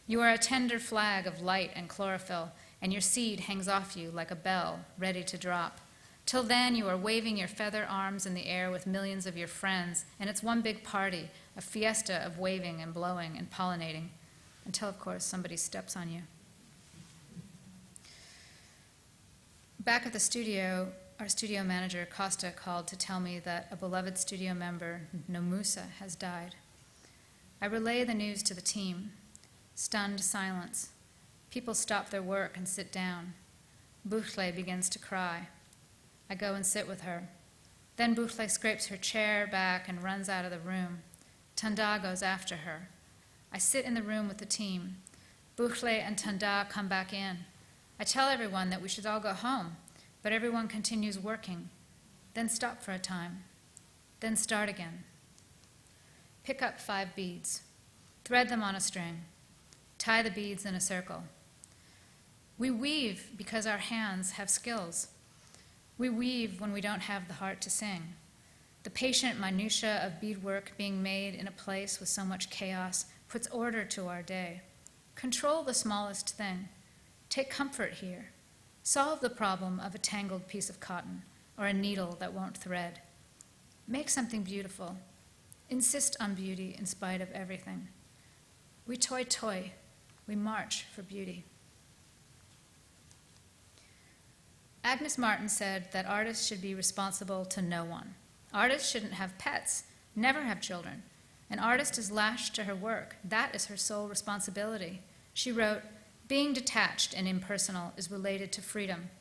You are a tender flag of light and chlorophyll, and your seed hangs off you like a bell, ready to drop. Till then, you are waving your feather arms in the air with millions of your friends, and it's one big party, a fiesta of waving and blowing and pollinating, until, of course, somebody steps on you. Back at the studio, our studio manager, Costa, called to tell me that a beloved studio member, Nomusa, has died. I relay the news to the team. Stunned silence. People stop their work and sit down. Bouchle begins to cry. I go and sit with her. Then Bouchle scrapes her chair back and runs out of the room. Tanda goes after her. I sit in the room with the team. Bouchle and Tanda come back in. I tell everyone that we should all go home, but everyone continues working, then stop for a time, then start again. Pick up 5 beads. Thread them on a string. Tie the beads in a circle. We weave because our hands have skills. We weave when we don't have the heart to sing. The patient minutiae of beadwork being made in a place with so much chaos puts order to our day. Control the smallest thing. Take comfort here. Solve the problem of a tangled piece of cotton or a needle that won't thread. Make something beautiful. Insist on beauty in spite of everything. We toy. We march for beauty. Agnes Martin said that artists should be responsible to no one. Artists shouldn't have pets, never have children. An artist is lashed to her work. That is her sole responsibility. She wrote, "Being detached and impersonal is related to freedom.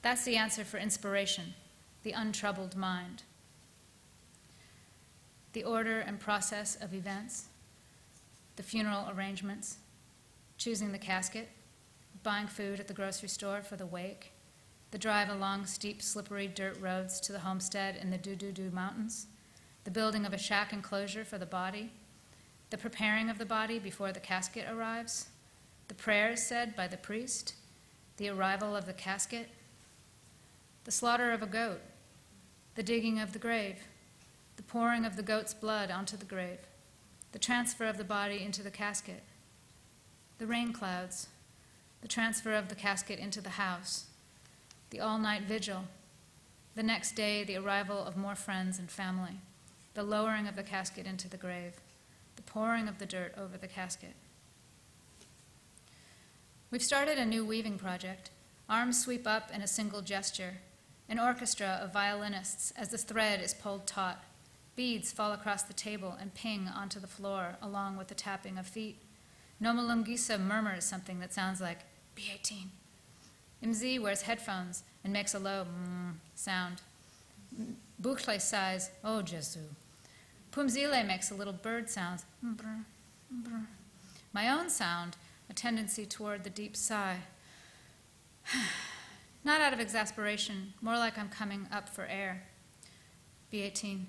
That's the answer for inspiration, the untroubled mind." The order and process of events, the funeral arrangements, choosing the casket, buying food at the grocery store for the wake, the drive along steep, slippery dirt roads to the homestead in the Do-Do-Do Mountains, the building of a shack enclosure for the body, the preparing of the body before the casket arrives, the prayers said by the priest, the arrival of the casket, the slaughter of a goat, the digging of the grave, the pouring of the goat's blood onto the grave, the transfer of the body into the casket, the rain clouds, the transfer of the casket into the house, the all-night vigil, the next day the arrival of more friends and family, the lowering of the casket into the grave, the pouring of the dirt over the casket. We've started a new weaving project. Arms sweep up in a single gesture, an orchestra of violinists as the thread is pulled taut. Beads fall across the table and ping onto the floor along with the tapping of feet. Nomalungisa murmurs something that sounds like B18. Mz wears headphones and makes a low sound. Bouchle sighs, "Oh, Jesu." Pumzile makes a little bird sound. My own sound, a tendency toward the deep sigh. Not out of exasperation, more like I'm coming up for air. B18.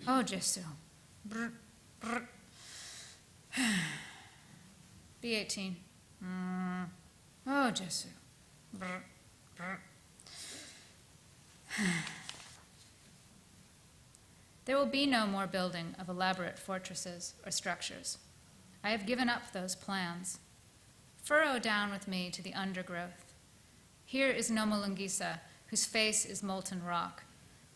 Oh, Jesu. B18. Oh, Jesu. There will be no more building of elaborate fortresses or structures. I have given up those plans. Furrow down with me to the undergrowth. Here is Nomalungisa, whose face is molten rock.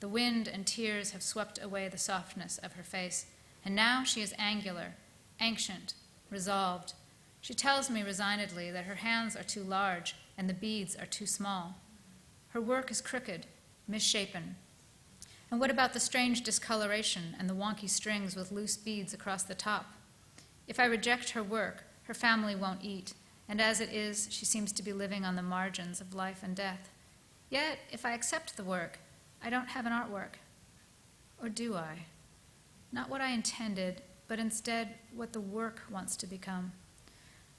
The wind and tears have swept away the softness of her face, and now she is angular, ancient, resolved. She tells me resignedly that her hands are too large and the beads are too small. Her work is crooked, misshapen. And what about the strange discoloration and the wonky strings with loose beads across the top? If I reject her work, her family won't eat, and as it is, she seems to be living on the margins of life and death. Yet, if I accept the work, I don't have an artwork. Or do I? Not what I intended, but instead what the work wants to become.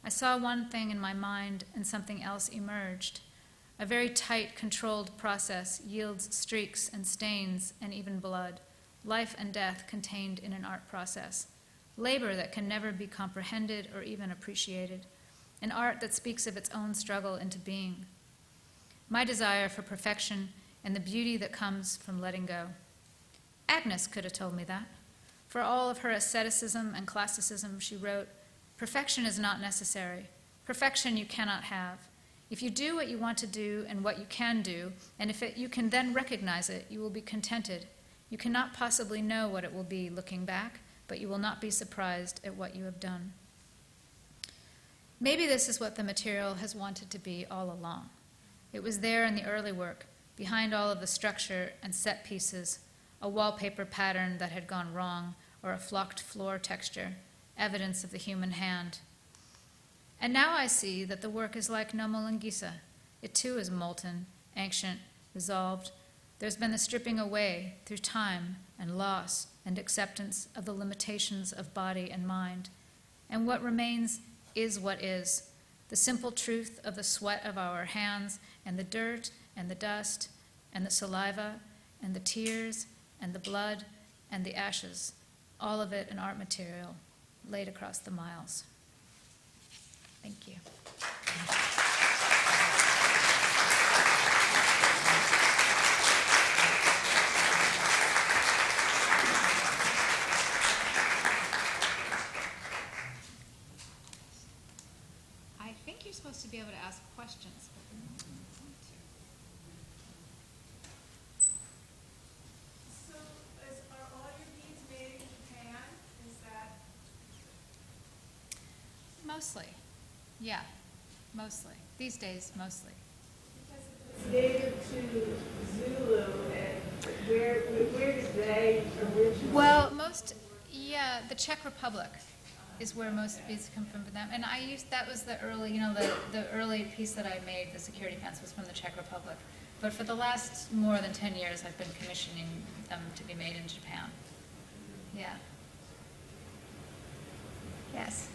I saw one thing in my mind and something else emerged. A very tight, controlled process yields streaks and stains and even blood, life and death contained in an art process, labor that can never be comprehended or even appreciated, an art that speaks of its own struggle into being. My desire for perfection and the beauty that comes from letting go. Agnes could have told me that. For all of her asceticism and classicism, she wrote, "Perfection is not necessary. Perfection you cannot have. If you do what you want to do and what you can do, and if you can then recognize it, you will be contented. You cannot possibly know what it will be looking back, but you will not be surprised at what you have done." Maybe this is what the material has wanted to be all along. It was there in the early work, behind all of the structure and set pieces, a wallpaper pattern that had gone wrong, or a flocked floor texture, evidence of the human hand. And now I see that the work is like No Molungisa. It too is molten, ancient, resolved. There's been the stripping away through time and loss and acceptance of the limitations of body and mind. And what remains is what is, the simple truth of the sweat of our hands and the dirt and the dust and the saliva and the tears and the blood and the ashes, all of it an art material laid across the miles. Thank you. I think you're supposed to be able to ask questions, but you don't want to. So, are all your beads made in Japan? Is that? Mostly. Yeah, mostly. These days, mostly. Because it's native to Zulu, and where did they originally? Well, the Czech Republic is where most beads come from them. And that was the early, the early piece that I made, the security pants, was from the Czech Republic. But for the last more than 10 years, I've been commissioning them to be made in Japan. Yeah. Yes.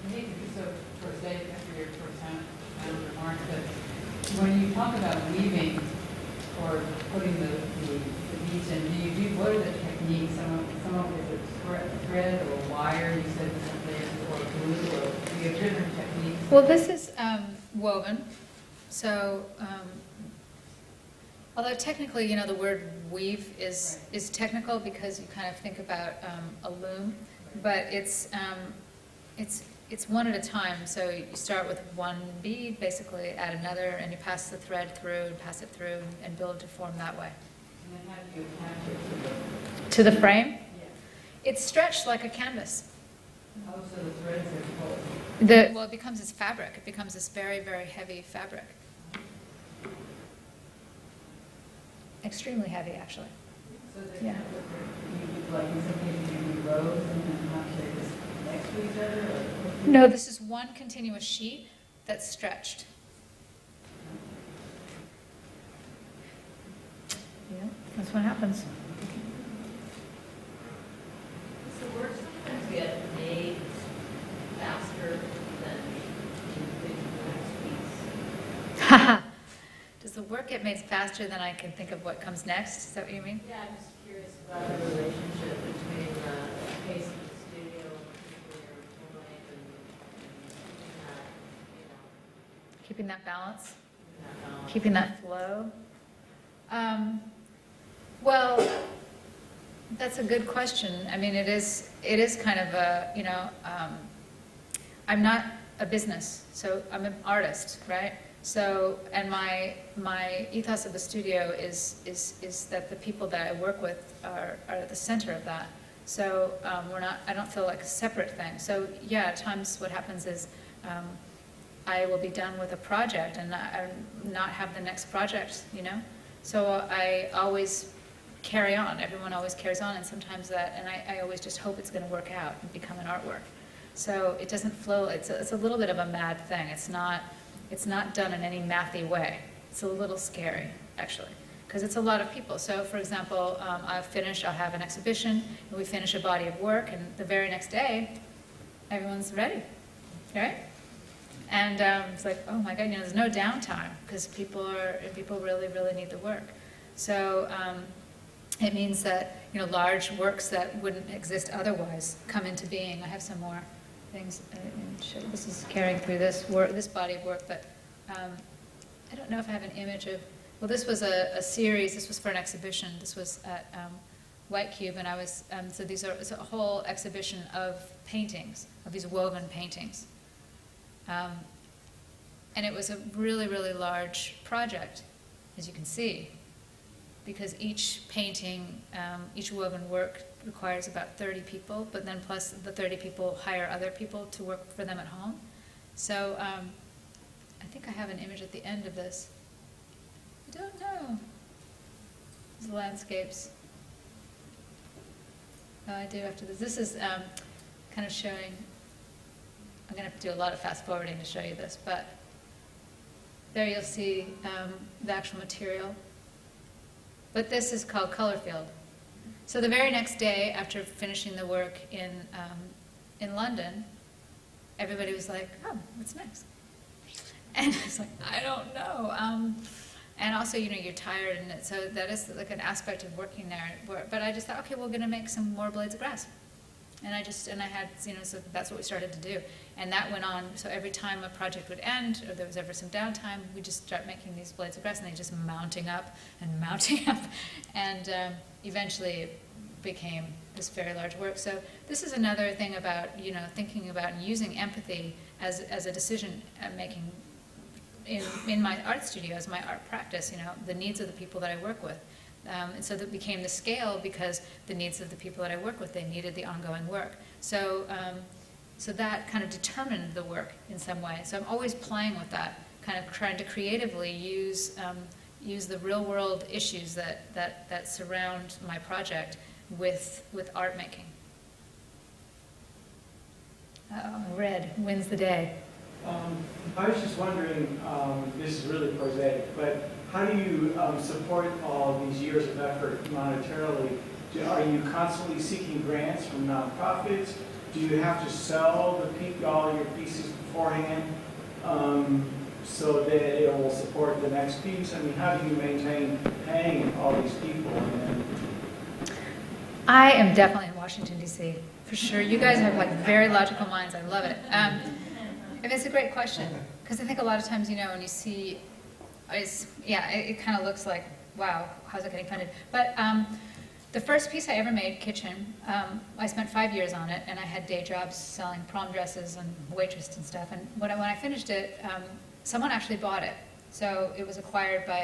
I hate to be so prosaic after your profound remark, but when you talk about weaving or putting the beads in, what are the techniques? Some of it is thread or wire, you said something, or glue, or do you have different techniques? Well, this is woven. So, although technically, the word weave is technical because you kind of think about a loom, but it's one at a time. So you start with one bead, basically add another, and you pass the thread through and pass it through and build to form that way. And then how do you attach it To the frame, Yeah. it's stretched like a canvas. Oh, so the threads are pulled. Well, it becomes this fabric. It becomes this very, very heavy fabric. Extremely heavy, actually. So they Yeah. like in some cases you do rows and then how they just next to each other? Or? No, this is one continuous sheet that's stretched. Yeah, that's what happens. So work sometimes get made faster than you think the next piece. Does the work get made faster than I can think of what comes next? Is that what you mean? Yeah, I'm just curious about the relationship between the pace of the studio and people you're pulling and Keeping that balance? that balance. Keeping that flow? Well, that's a good question. I mean, it is kind of a, I'm not a business, so I'm an artist, right? So, and my ethos of the studio is that the people that I work with are at the center of that. So I don't feel like a separate thing. So yeah, at times what happens is I will be done with a project and not have the next project, So I always carry on. Everyone always carries on, and sometimes and I always just hope it's going to work out and become an artwork. So it doesn't flow. It's a little bit of a mad thing. It's not done in any mathy way. It's a little scary, actually, because it's a lot of people. So, for example, I'll have an exhibition, and we finish a body of work, and the very next day, everyone's ready, right? And it's like, oh my God, there's no downtime because people really, really need the work. So it means that, large works that wouldn't exist otherwise come into being. I have some more things. This is carrying through this body of work, but I don't know if I have an image of, well, this was a series, this was for an exhibition. This was at White Cube, and I was, it's a whole exhibition of paintings, of these woven paintings. And it was a really, really large project, as you can see, because each painting, each woven work requires about 30 people, but then plus the 30 people hire other people to work for them at home. So I think I have an image at the end of this. I don't know. These landscapes. Oh, I do after this. This is kind of showing, I'm going to have to do a lot of fast forwarding to show you this, but there you'll see the actual material. But this is called color field. So the very next day, after finishing the work in London, everybody was like, "Oh, what's next?" And it's like, I don't know. And also, you're tired, and so that is like an aspect of working there. But I just thought, okay, we're going to make some more blades of grass. And I had, so that's what we started to do. And that went on, so every time a project would end, or there was ever some downtime, we just start making these blades of grass, and they just mounting up and mounting up. And eventually it became this very large work. So this is another thing about, thinking about and using empathy as a decision making in my art studio, as my art practice, the needs of the people that I work with. And so that became the scale because the needs of the people that I work with, they needed the ongoing work. So, so that kind of determined the work in some way. So I'm always playing with that, kind of trying to creatively use the real world issues that surround my project with art making. Red wins the day. I was just wondering, this is really prosaic, but how do you support all these years of effort monetarily? Are you constantly seeking grants from nonprofits? Do you have to sell all your pieces beforehand so that it will support the next piece? I mean, how do you maintain paying all these people? I am definitely in Washington, D.C., for sure. You guys have very logical minds. I love it. And it's a great question, because I think a lot of times, when you see, it kind of looks like, wow, how's it getting funded? But the first piece I ever made, Kitchen, I spent 5 years on it, and I had day jobs selling prom dresses and waitress and stuff. And when I finished it, someone actually bought it. So it was acquired by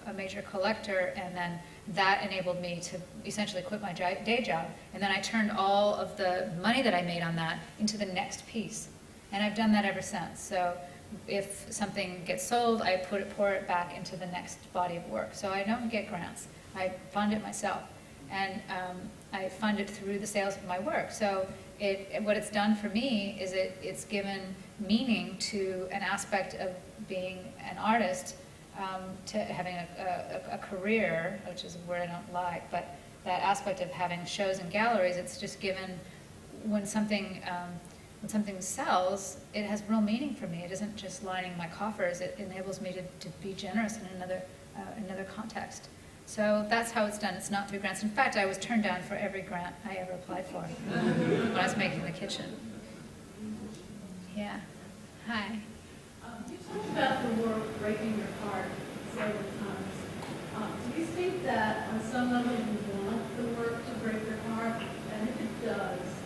a major collector, and then that enabled me to essentially quit my day job. And then I turned all of the money that I made on that into the next piece. And I've done that ever since. So if something gets sold, I pour it back into the next body of work. So I don't get grants. I fund it myself. And I fund it through the sales of my work. So what it's done for me is it's given meaning to an aspect of being an artist, to having a career, which is a word I don't like, but that aspect of having shows and galleries, it's just given, when something sells, it has real meaning for me. It isn't just lining my coffers. It enables me to be generous in another context. So that's how it's done. It's not through grants. In fact, I was turned down for every grant I ever applied for when I was making the kitchen. Yeah. Hi. You talked about the work breaking your heart several times. Do you think that on some level you want the work to break your heart? And if it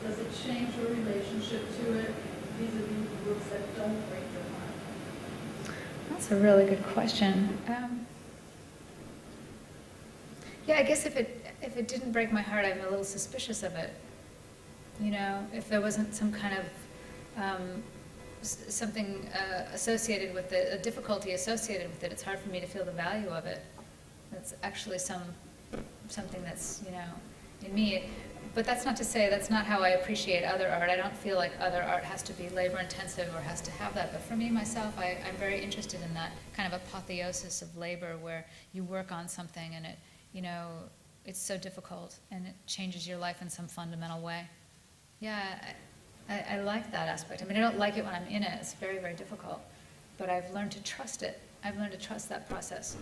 does it change your relationship to it vis-a-vis the works that don't break your heart? That's a really good question. Yeah, I guess if it didn't break my heart, I'm a little suspicious of it. If there wasn't some kind of something associated with it, a difficulty associated with it, it's hard for me to feel the value of it. That's actually something that's in me. But that's not to say that's not how I appreciate other art. I don't feel like other art has to be labor intensive or has to have that. But for me, myself, I'm very interested in that kind of apotheosis of labor where you work on something and it, it's so difficult and it changes your life in some fundamental way. Yeah, I like that aspect. I mean, I don't like it when I'm in it. It's very, very difficult. But I've learned to trust it. I've learned to trust that process.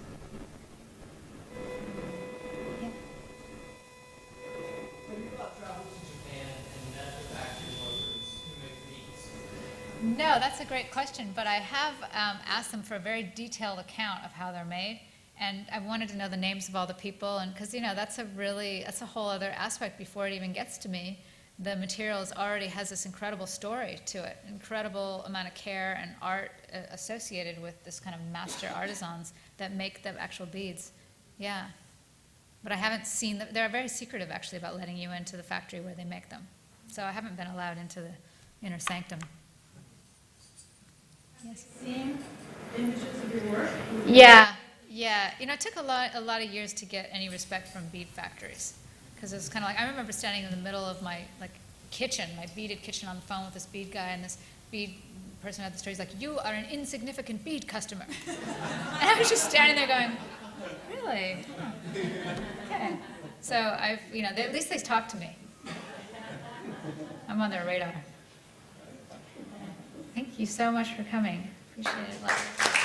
Yeah. Have you about traveled to Japan and met the factory workers who make beads? No, that's a great question, but I have asked them for a very detailed account of how they're made, and I wanted to know the names of all the people, and because that's a whole other aspect before it even gets to me. The materials already has this incredible story to it, incredible amount of care and art associated with this kind of master artisans that make the actual beads. Yeah, but I haven't seen them. They're very secretive actually about letting you into the factory where they make them, so I haven't been allowed into the inner sanctum. Yes. Seen images of your work? Yeah. It took a lot of years to get any respect from bead factories, because it was kind of like I remember standing in the middle of my kitchen, my beaded kitchen, on the phone with this bead guy, and this bead person at the store. He's like, "You are an insignificant bead customer," and I was just standing there going, "Really? Huh. Okay." So at least they talk to me. I'm on their radar. Thank you so much for coming. Appreciate it.